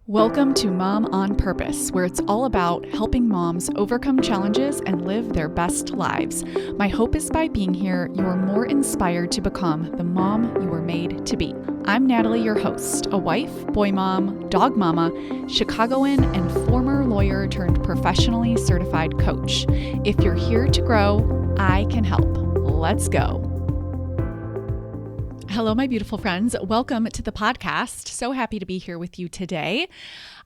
Welcome to Mom on Purpose, where it's all about helping moms overcome challenges and live their best lives. My hope is by being here, you are more inspired to become the mom you were made to be. I'm Natalie, your host, a wife, boy mom, dog mama, Chicagoan, and former lawyer turned professionally certified coach. If you're here to grow, I can help. Let's go. Hello, my beautiful friends. Welcome to the podcast. So happy to be here with you today.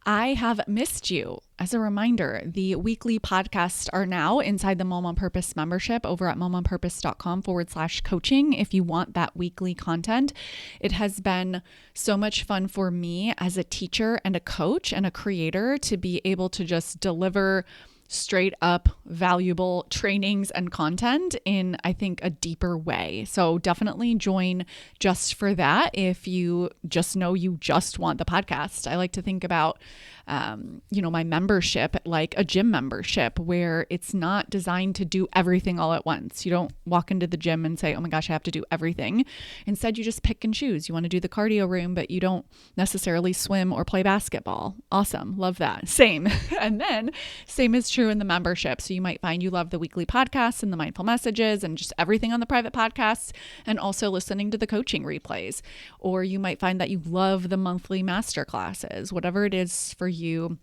I have missed you. As a reminder, the weekly podcasts are now inside the Mom on Purpose membership over at momonpurpose.com/coaching if you want that weekly content. It has been so much fun for me as a teacher and a coach and a creator to be able to just deliver straight up valuable trainings and content in, I think, a deeper way. So definitely join just for that if you just know you just want the podcast. I like to think about, my membership like a gym membership where it's not designed to do everything all at once. You don't walk into the gym and say, oh my gosh, I have to do everything. Instead, you just pick and choose. You want to do the cardio room, but you don't necessarily swim or play basketball. Awesome. Love that. Same. And then same is true in the membership. So you might find you love the weekly podcasts and the mindful messages and just everything on the private podcasts and also listening to the coaching replays. Or you might find that you love the monthly master classes, whatever it is for you.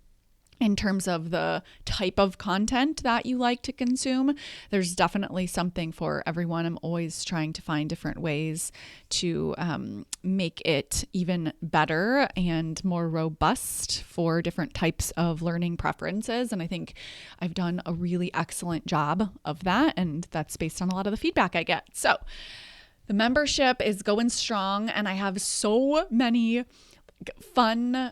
In terms of the type of content that you like to consume, there's definitely something for everyone. I'm always trying to find different ways to make it even better and more robust for different types of learning preferences. And I think I've done a really excellent job of that. And that's based on a lot of the feedback I get. So the membership is going strong, and I have so many fun,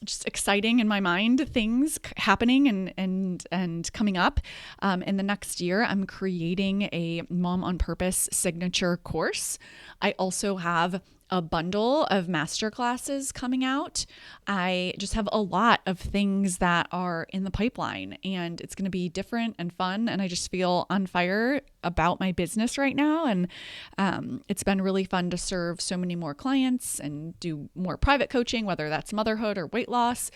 just exciting in my mind things happening and coming up. In the next year, I'm creating a Mom on Purpose signature course. I also have a bundle of masterclasses coming out. I just have a lot of things that are in the pipeline, and it's going to be different and fun. And I just feel on fire about my business right now. And it's been really fun to serve so many more clients and do more private coaching, whether that's motherhood or weight loss.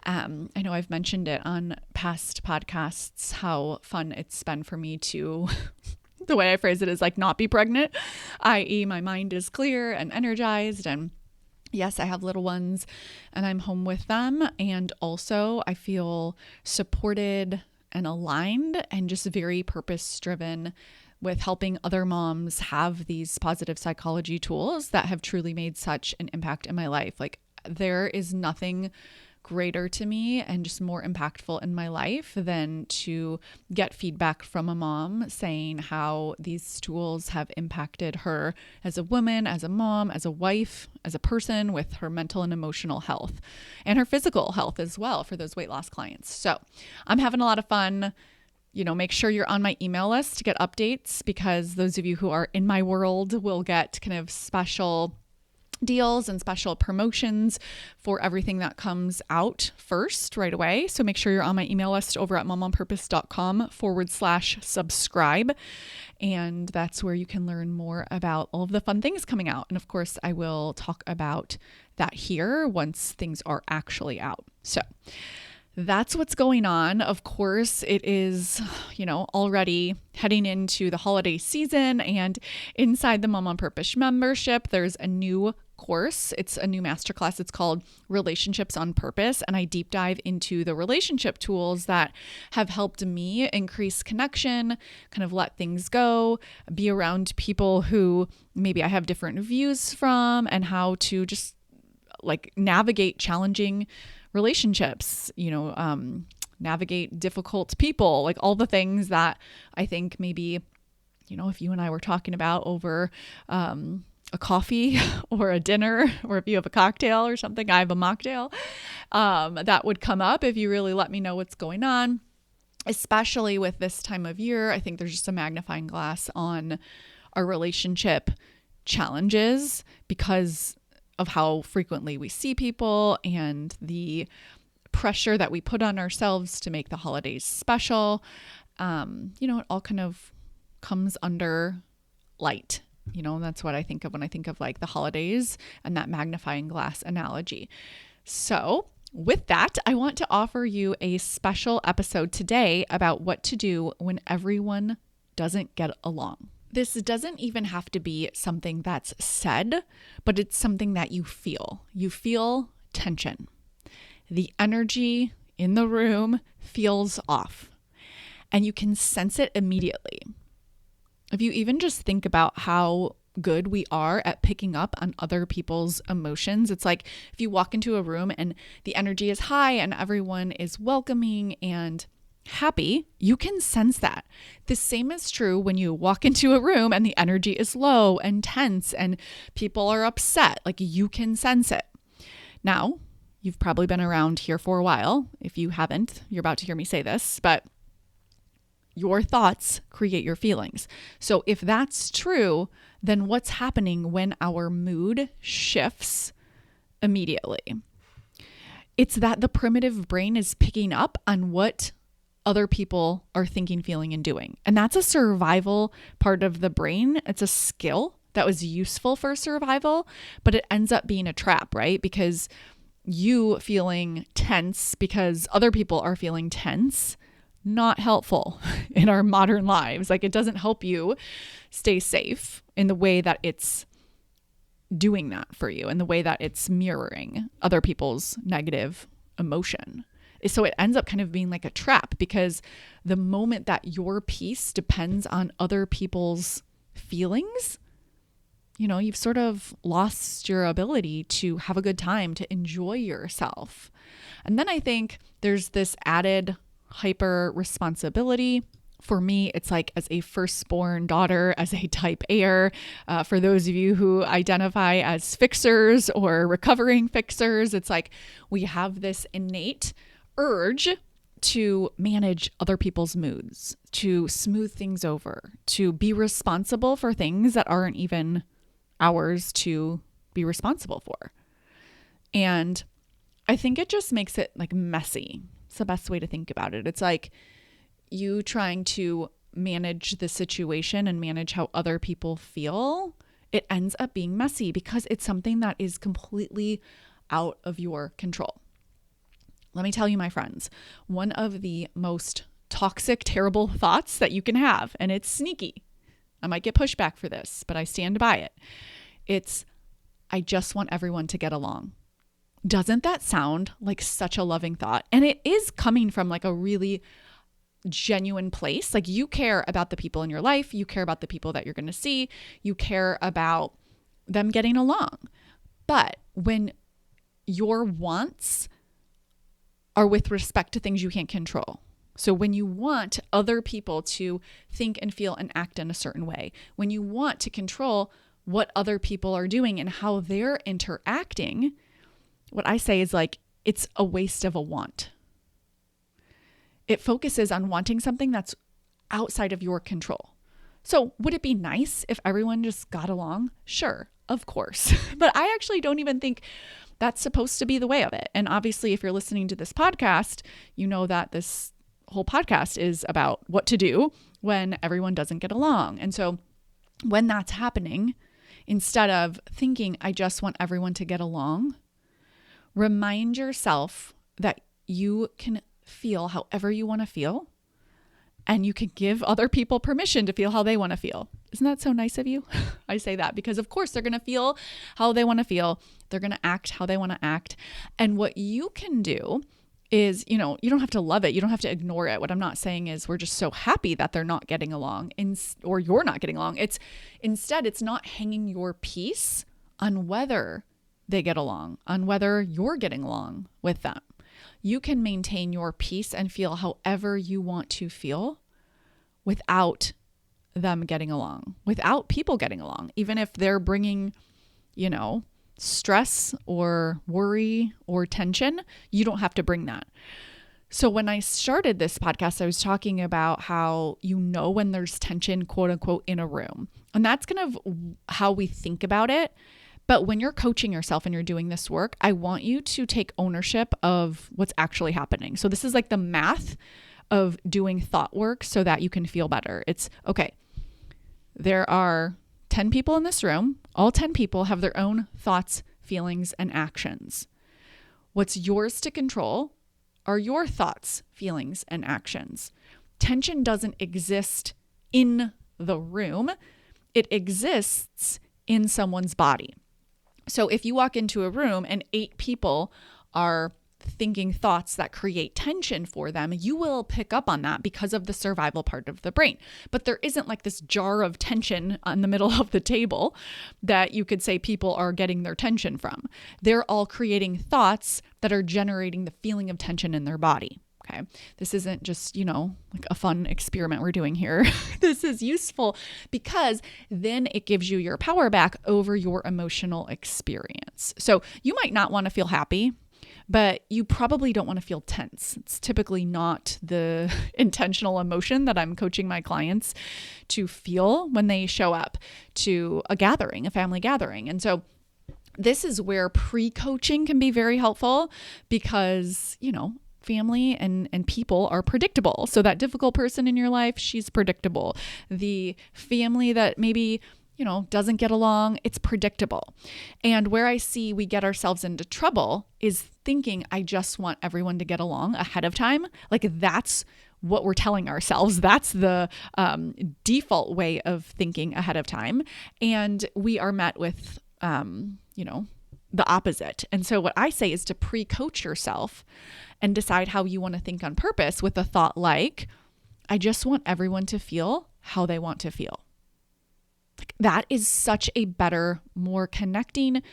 I know I've mentioned it on past podcasts, how fun it's been for me to the way I phrase it is like not be pregnant, i.e. my mind is clear and energized. And yes, I have little ones and I'm home with them. And also I feel supported and aligned and just very purpose driven with helping other moms have these positive psychology tools that have truly made such an impact in my life. Like there is nothing greater to me and just more impactful in my life than to get feedback from a mom saying how these tools have impacted her as a woman, as a mom, as a wife, as a person with her mental and emotional health and her physical health as well for those weight loss clients. So I'm having a lot of fun. Make sure you're on my email list to get updates, because those of you who are in my world will get kind of special deals and special promotions for everything that comes out first right away. So make sure you're on my email list over at momonpurpose.com/subscribe. And that's where you can learn more about all of the fun things coming out. And of course, I will talk about that here once things are actually out. So that's what's going on. Of course, it is, already heading into the holiday season, and inside the Mom on Purpose membership, there's a new course. It's a new masterclass. It's called Relationships on Purpose. And I deep dive into the relationship tools that have helped me increase connection, kind of let things go, be around people who maybe I have different views from, and how to just like navigate challenging relationships, navigate difficult people, like all the things that I think maybe, if you and I were talking about over a coffee or a dinner, or if you have a cocktail or something, I have a mocktail, that would come up if you really let me know what's going on, especially with this time of year. I think there's just a magnifying glass on our relationship challenges because of how frequently we see people and the pressure that we put on ourselves to make the holidays special. It all kind of comes under light. That's what I think of when I think of like the holidays and that magnifying glass analogy. So with that, I want to offer you a special episode today about what to do when everyone doesn't get along. This doesn't even have to be something that's said, but it's something that you feel. You feel tension. The energy in the room feels off, and you can sense it immediately. If you even just think about how good we are at picking up on other people's emotions, it's like if you walk into a room and the energy is high and everyone is welcoming and happy, you can sense that. The same is true when you walk into a room and the energy is low and tense and people are upset. Like, you can sense it. Now, you've probably been around here for a while. If you haven't, you're about to hear me say this, but your thoughts create your feelings. So if that's true, then what's happening when our mood shifts immediately? It's that the primitive brain is picking up on what other people are thinking, feeling, and doing. And that's a survival part of the brain. It's a skill that was useful for survival, but it ends up being a trap, right? Because you feeling tense because other people are feeling tense, not helpful in our modern lives. Like, it doesn't help you stay safe in the way that it's doing that for you, in the way that it's mirroring other people's negative emotion. So it ends up kind of being like a trap, because the moment that your peace depends on other people's feelings, you've sort of lost your ability to have a good time, to enjoy yourself. And then I think there's this added hyper responsibility. For me, it's like, as a firstborn daughter, as a type A, for those of you who identify as fixers or recovering fixers, it's like we have this innate urge to manage other people's moods, to smooth things over, to be responsible for things that aren't even ours to be responsible for. And I think it just makes it like messy. It's the best way to think about it. It's like you trying to manage the situation and manage how other people feel. It ends up being messy because it's something that is completely out of your control. Let me tell you, my friends, one of the most toxic, terrible thoughts that you can have, and it's sneaky. I might get pushback for this, but I stand by it. It's, I just want everyone to get along. Doesn't that sound like such a loving thought? And it is coming from like a really genuine place. Like, you care about the people in your life. You care about the people that you're going to see. You care about them getting along. But when your wants are with respect to things you can't control, so when you want other people to think and feel and act in a certain way, when you want to control what other people are doing and how they're interacting, what I say is like, it's a waste of a want. It focuses on wanting something that's outside of your control. So would it be nice if everyone just got along? Sure, of course. But I actually don't even think that's supposed to be the way of it. And obviously, if you're listening to this podcast, you know that this whole podcast is about what to do when everyone doesn't get along. And so when that's happening, instead of thinking, I just want everyone to get along, remind yourself that you can feel however you want to feel, and you can give other people permission to feel how they want to feel. Isn't that so nice of you? I say that because, of course, they're going to feel how they want to feel. They're going to act how they want to act. And what you can do is, you don't have to love it. You don't have to ignore it. What I'm not saying is we're just so happy that they're not getting along or you're not getting along. Instead, it's not hanging your peace on whether they get along, on whether you're getting along with them. You can maintain your peace and feel however you want to feel without them getting along, without people getting along, even if they're bringing, stress or worry or tension. You don't have to bring that. So when I started this podcast, I was talking about how when there's tension, quote unquote, in a room. And that's kind of how we think about it. But when you're coaching yourself and you're doing this work, I want you to take ownership of what's actually happening. So this is like the math of doing thought work so that you can feel better. It's okay. There are 10 people in this room. All 10 people have their own thoughts, feelings, and actions. What's yours to control are your thoughts, feelings, and actions. Tension doesn't exist in the room. It exists in someone's body. So if you walk into a room and 8 people are thinking thoughts that create tension for them, you will pick up on that because of the survival part of the brain. But there isn't like this jar of tension on the middle of the table that you could say people are getting their tension from. They're all creating thoughts that are generating the feeling of tension in their body. Okay. This isn't just, like a fun experiment we're doing here. This is useful because then it gives you your power back over your emotional experience. So you might not want to feel happy, but you probably don't want to feel tense. It's typically not the intentional emotion that I'm coaching my clients to feel when they show up to a gathering, a family gathering. And so this is where pre-coaching can be very helpful because, family and people are predictable. So that difficult person in your life, she's predictable. The family that maybe, doesn't get along, it's predictable. And where I see we get ourselves into trouble is thinking, I just want everyone to get along ahead of time. Like that's what we're telling ourselves. That's the default way of thinking ahead of time. And we are met with, the opposite. And so what I say is to pre-coach yourself and decide how you want to think on purpose with a thought like, I just want everyone to feel how they want to feel. Like that is such a better, more connecting,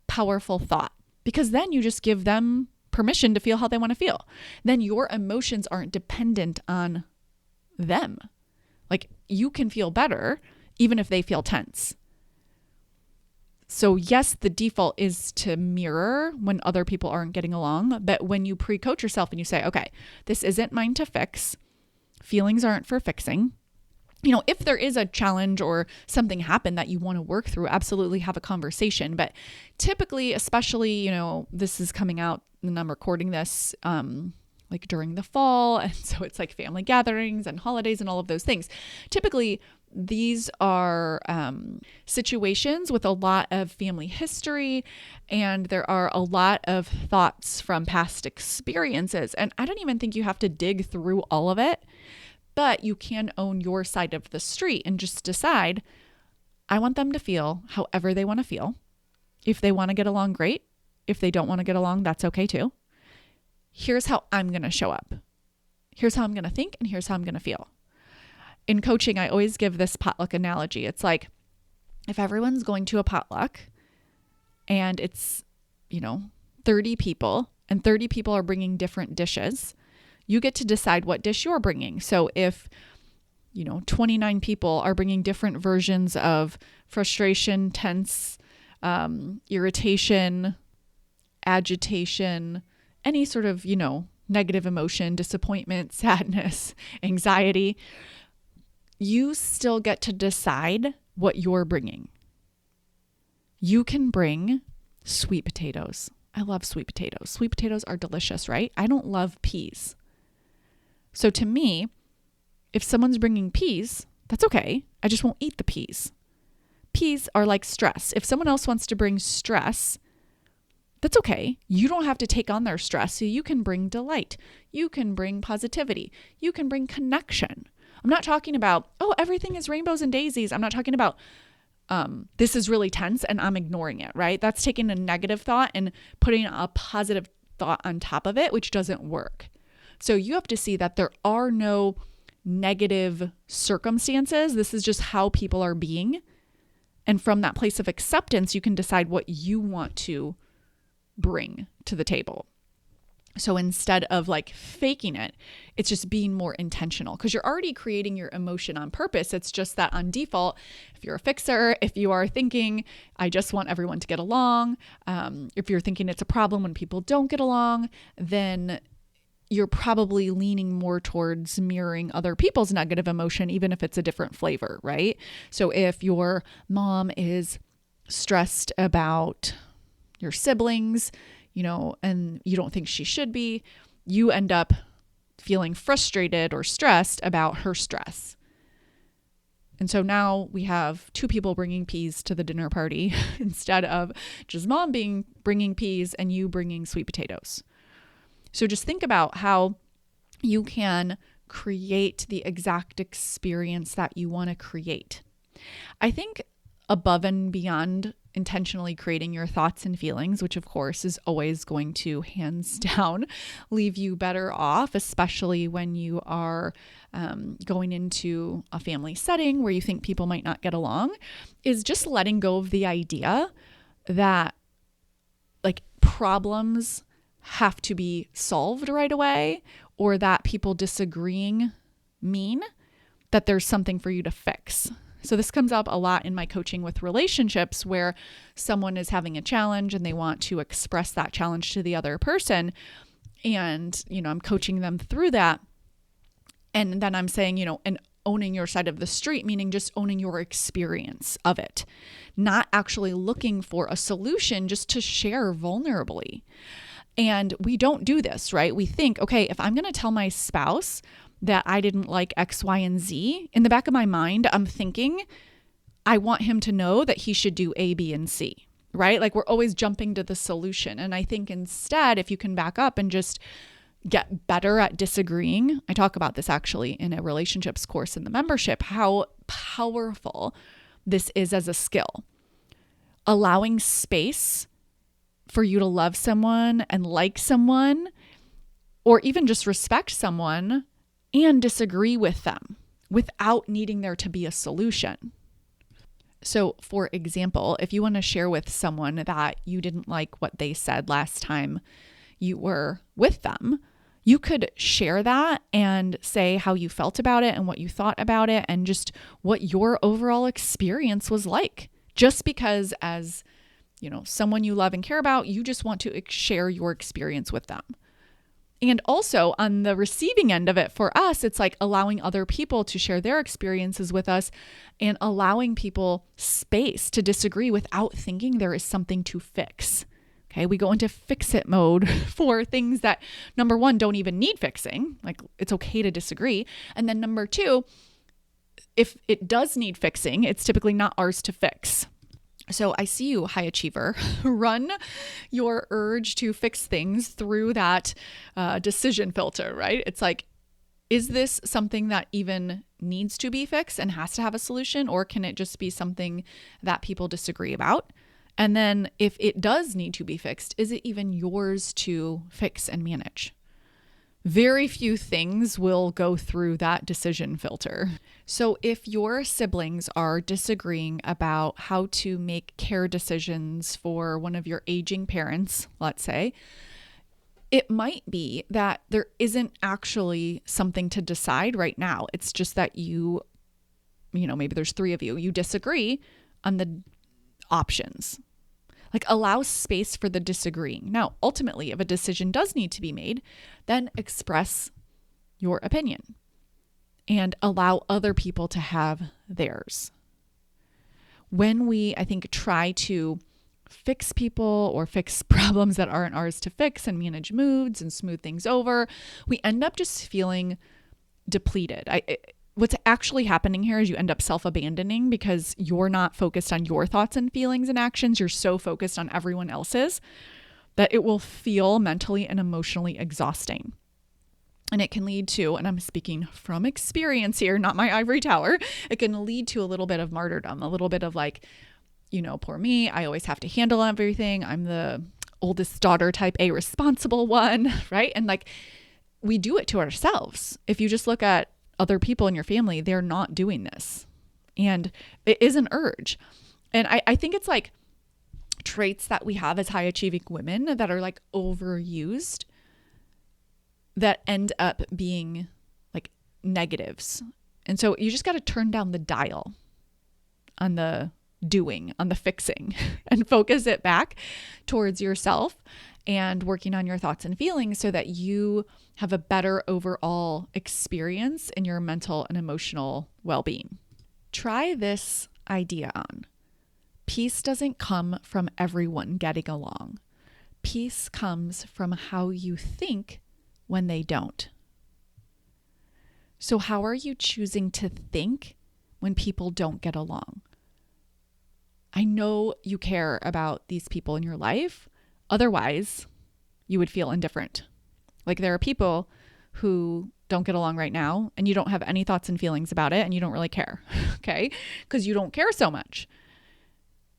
powerful thought because then you just give them permission to feel how they want to feel. Then your emotions aren't dependent on them. Like you can feel better even if they feel tense. So yes, the default is to mirror when other people aren't getting along. But when you pre-coach yourself and you say, okay, this isn't mine to fix. Feelings aren't for fixing. If there is a challenge or something happened that you want to work through, absolutely have a conversation. But typically, especially, this is coming out and I'm recording this like during the fall. And so it's like family gatherings and holidays and all of those things. Typically, these are situations with a lot of family history, and there are a lot of thoughts from past experiences. And I don't even think you have to dig through all of it, but you can own your side of the street and just decide, I want them to feel however they want to feel. If they want to get along, great. If they don't want to get along, that's okay too. Here's how I'm going to show up. Here's how I'm going to think, and here's how I'm going to feel. In coaching, I always give this potluck analogy. It's like if everyone's going to a potluck and it's, 30 people and 30 people are bringing different dishes, you get to decide what dish you're bringing. So if, 29 people are bringing different versions of frustration, tense, irritation, agitation, any sort of, negative emotion, disappointment, sadness, anxiety, you still get to decide what you're bringing. You can bring sweet potatoes. I love sweet potatoes. Sweet potatoes are delicious, right? I don't love peas. So to me, if someone's bringing peas, that's okay. I just won't eat the peas. Peas are like stress. If someone else wants to bring stress, that's okay. You don't have to take on their stress. So you can bring delight. You can bring positivity. You can bring connection. I'm not talking about, everything is rainbows and daisies. I'm not talking about, this is really tense and I'm ignoring it, right? That's taking a negative thought and putting a positive thought on top of it, which doesn't work. So you have to see that there are no negative circumstances. This is just how people are being. And from that place of acceptance, you can decide what you want to bring to the table. So instead of like faking it, it's just being more intentional because you're already creating your emotion on purpose. It's just that on default, if you're a fixer, if you are thinking, I just want everyone to get along, if you're thinking it's a problem when people don't get along, then you're probably leaning more towards mirroring other people's negative emotion, even if it's a different flavor, right? So if your mom is stressed about your siblings, and you don't think she should be, you end up feeling frustrated or stressed about her stress. And so now we have two people bringing peas to the dinner party instead of just mom bringing peas and you bringing sweet potatoes. So just think about how you can create the exact experience that you want to create. I think above and beyond intentionally creating your thoughts and feelings, which of course is always going to hands down leave you better off, especially when you are going into a family setting where you think people might not get along, is just letting go of the idea that like problems have to be solved right away, or that people disagreeing mean that there's something for you to fix. So this comes up a lot in my coaching with relationships where someone is having a challenge and they want to express that challenge to the other person. And, I'm coaching them through that. And then I'm saying, and owning your side of the street, meaning just owning your experience of it, not actually looking for a solution, just to share vulnerably. And we don't do this, right? We think, okay, if I'm going to tell my spouse that I didn't like X, Y, and Z, in the back of my mind, I'm thinking, I want him to know that he should do A, B, and C, right? Like we're always jumping to the solution. And I think instead, if you can back up and just get better at disagreeing, I talk about this actually in a relationships course in the membership, how powerful this is as a skill. Allowing space for you to love someone and like someone, or even just respect someone and disagree with them without needing there to be a solution. So for example, if you want to share with someone that you didn't like what they said last time you were with them, you could share that and say how you felt about it and what you thought about it and just what your overall experience was like. Just because as, someone you love and care about, you just want to share your experience with them. And also on the receiving end of it for us, it's like allowing other people to share their experiences with us and allowing people space to disagree without thinking there is something to fix. Okay, we go into fix it mode for things that, number one, don't even need fixing. Like it's okay to disagree. And then number two, if it does need fixing, it's typically not ours to fix. So I see you, high achiever, run your urge to fix things through that decision filter, right? It's like, is this something that even needs to be fixed and has to have a solution, or can it just be something that people disagree about? And then if it does need to be fixed, is it even yours to fix and manage? Very few things will go through that decision filter. So if your siblings are disagreeing about how to make care decisions for one of your aging parents, let's say, it might be that there isn't actually something to decide right now. It's just that maybe there's three of you, you disagree on the options. Like allow space for the disagreeing. Now, ultimately, if a decision does need to be made, then express your opinion and allow other people to have theirs. When we, I think, try to fix people or fix problems that aren't ours to fix and manage moods and smooth things over, we end up just feeling depleted. What's actually happening here is you end up self-abandoning because you're not focused on your thoughts and feelings and actions. You're so focused on everyone else's that it will feel mentally and emotionally exhausting. And it can lead to, and I'm speaking from experience here, not my ivory tower, it can lead to a little bit of martyrdom, a little bit of like, poor me, I always have to handle everything. I'm the oldest daughter, type A responsible one, right? And like we do it to ourselves. If you just look at other people in your family, they're not doing this. And it is an urge. And I think it's like traits that we have as high achieving women that are like overused that end up being like negatives. And so you just got to turn down the dial on the doing, on the fixing, and focus it back towards yourself and working on your thoughts and feelings so that you have a better overall experience in your mental and emotional well-being. Try this idea on. Peace doesn't come from everyone getting along. Peace comes from how you think when they don't. So how are you choosing to think when people don't get along. I know you care about these people in your life. Otherwise, you would feel indifferent. Like there are people who don't get along right now and you don't have any thoughts and feelings about it and you don't really care, okay? Because you don't care so much.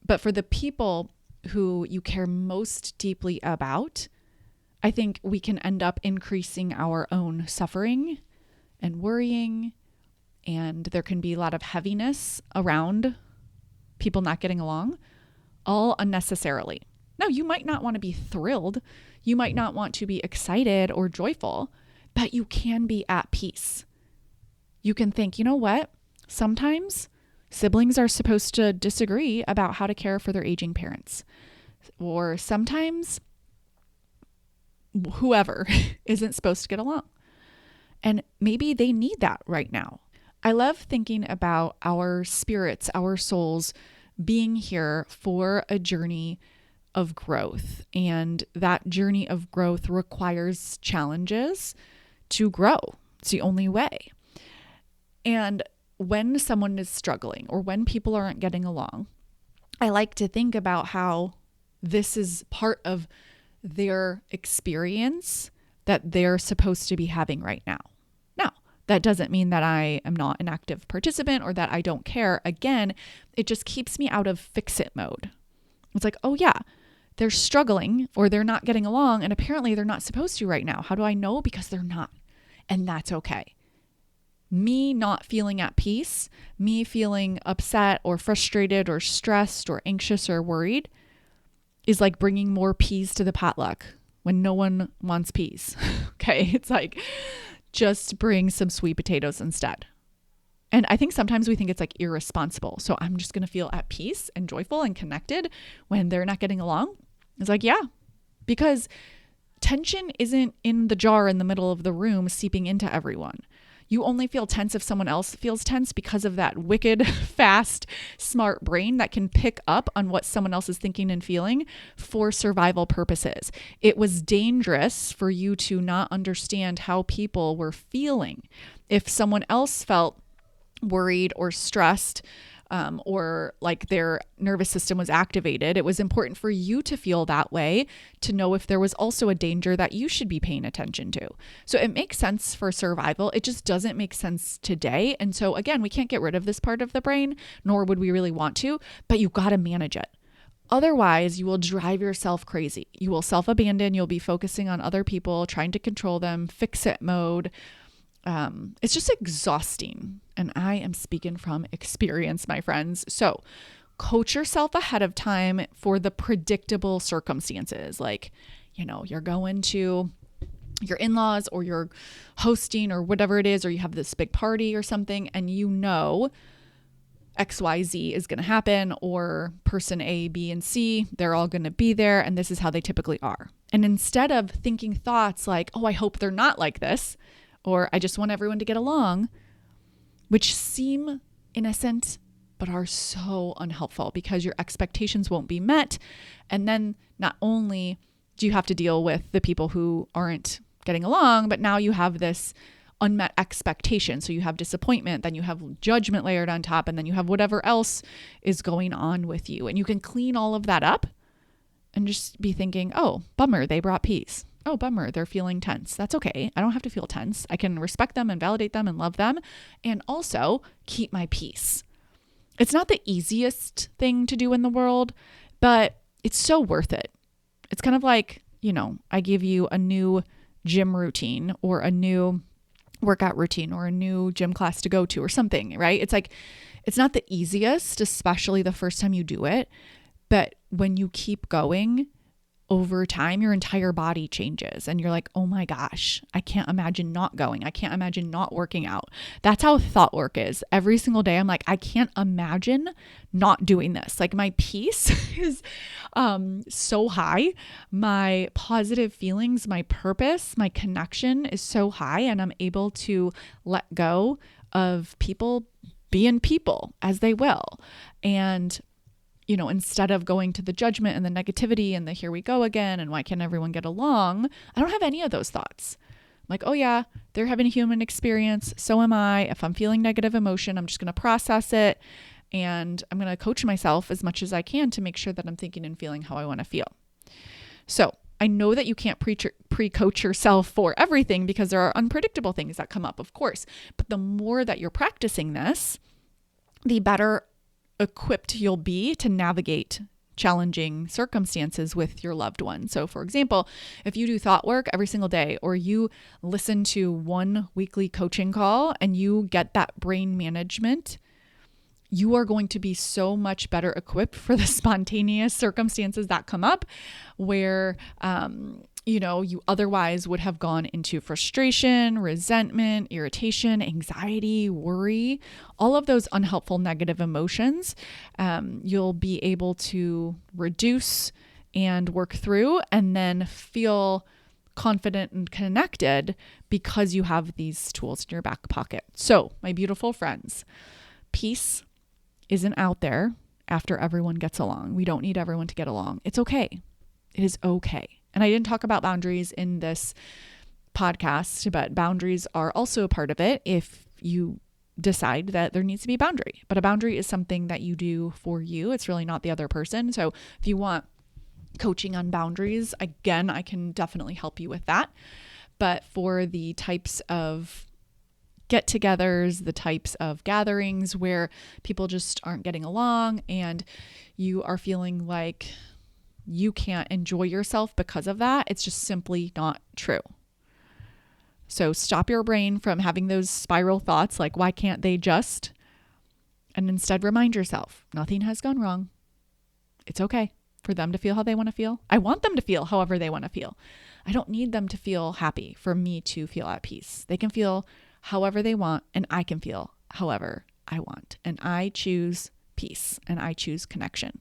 But for the people who you care most deeply about, I think we can end up increasing our own suffering and worrying, and there can be a lot of heaviness around people not getting along, all unnecessarily. Now, you might not want to be thrilled. You might not want to be excited or joyful, but you can be at peace. You can think, you know what? Sometimes siblings are supposed to disagree about how to care for their aging parents. Or sometimes whoever isn't supposed to get along. And maybe they need that right now. I love thinking about our spirits, our souls being here for a journey of growth. And that journey of growth requires challenges to grow. It's the only way. And when someone is struggling or when people aren't getting along, I like to think about how this is part of their experience that they're supposed to be having right now. Now, that doesn't mean that I am not an active participant or that I don't care. Again, it just keeps me out of fix-it mode. It's like, oh yeah, they're struggling or they're not getting along and apparently they're not supposed to right now. How do I know? Because they're not. And that's okay. Me not feeling at peace, me feeling upset or frustrated or stressed or anxious or worried is like bringing more peas to the potluck when no one wants peas. Okay. It's like, just bring some sweet potatoes instead. And I think sometimes we think it's like irresponsible. So I'm just going to feel at peace and joyful and connected when they're not getting along. It's like, yeah, because tension isn't in the jar in the middle of the room seeping into everyone. You only feel tense if someone else feels tense because of that wicked, fast, smart brain that can pick up on what someone else is thinking and feeling for survival purposes. It was dangerous for you to not understand how people were feeling. If someone else felt worried or stressed, or like their nervous system was activated, it was important for you to feel that way to know if there was also a danger that you should be paying attention to. So it makes sense for survival. It just doesn't make sense today. And so again, we can't get rid of this part of the brain, nor would we really want to, but you got to manage it. Otherwise, you will drive yourself crazy. You will self-abandon. You'll be focusing on other people, trying to control them, fix-it mode. It's just exhausting. And I am speaking from experience, my friends. So coach yourself ahead of time for the predictable circumstances. Like, you're going to your in-laws or you're hosting or whatever it is, or you have this big party or something, and XYZ is going to happen, or person A, B, and C, they're all going to be there. And this is how they typically are. And instead of thinking thoughts like, oh, I hope they're not like this, or I just want everyone to get along, which seem innocent, but are so unhelpful because your expectations won't be met. And then not only do you have to deal with the people who aren't getting along, but now you have this unmet expectation. So you have disappointment, then you have judgment layered on top, and then you have whatever else is going on with you. And you can clean all of that up and just be thinking, oh, bummer, they brought peace. Oh, bummer, they're feeling tense. That's okay. I don't have to feel tense. I can respect them and validate them and love them, and also keep my peace. It's not the easiest thing to do in the world, but it's so worth it. It's kind of like, I give you a new gym routine or a new workout routine or a new gym class to go to or something, right? It's like, it's not the easiest, especially the first time you do it, but when you keep going, over time, your entire body changes and you're like, oh my gosh, I can't imagine not going. I can't imagine not working out. That's how thought work is. Every single day, I'm like, I can't imagine not doing this. Like my peace is so high. My positive feelings, my purpose, my connection is so high, and I'm able to let go of people being people as they will. And instead of going to the judgment and the negativity and the here we go again and why can't everyone get along, I don't have any of those thoughts. like, oh yeah, they're having a human experience. So am I. If I'm feeling negative emotion, I'm just going to process it. And I'm going to coach myself as much as I can to make sure that I'm thinking and feeling how I want to feel. So I know that you can't pre-coach yourself for everything because there are unpredictable things that come up, of course. But the more that you're practicing this, the better equipped you'll be to navigate challenging circumstances with your loved one. So for example, if you do thought work every single day, or you listen to one weekly coaching call and you get that brain management, you are going to be so much better equipped for the spontaneous circumstances that come up where, you otherwise would have gone into frustration, resentment, irritation, anxiety, worry, all of those unhelpful negative emotions. You'll be able to reduce and work through and then feel confident and connected because you have these tools in your back pocket. So, my beautiful friends, peace isn't out there after everyone gets along. We don't need everyone to get along. It's okay. It is okay. And I didn't talk about boundaries in this podcast, but boundaries are also a part of it if you decide that there needs to be a boundary. But a boundary is something that you do for you. It's really not the other person. So if you want coaching on boundaries, again, I can definitely help you with that. But for the types of get-togethers, the types of gatherings where people just aren't getting along and you are feeling like you can't enjoy yourself because of that, it's just simply not true. So stop your brain from having those spiral thoughts like, why can't they just? And instead remind yourself, nothing has gone wrong. It's okay for them to feel how they want to feel. I want them to feel however they want to feel. I don't need them to feel happy for me to feel at peace. They can feel however they want, and I can feel however I want. And I choose peace and I choose connection.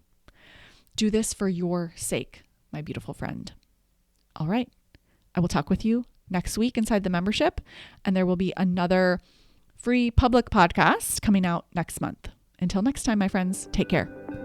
Do this for your sake, my beautiful friend. All right. I will talk with you next week inside the membership, and there will be another free public podcast coming out next month. Until next time, my friends, take care.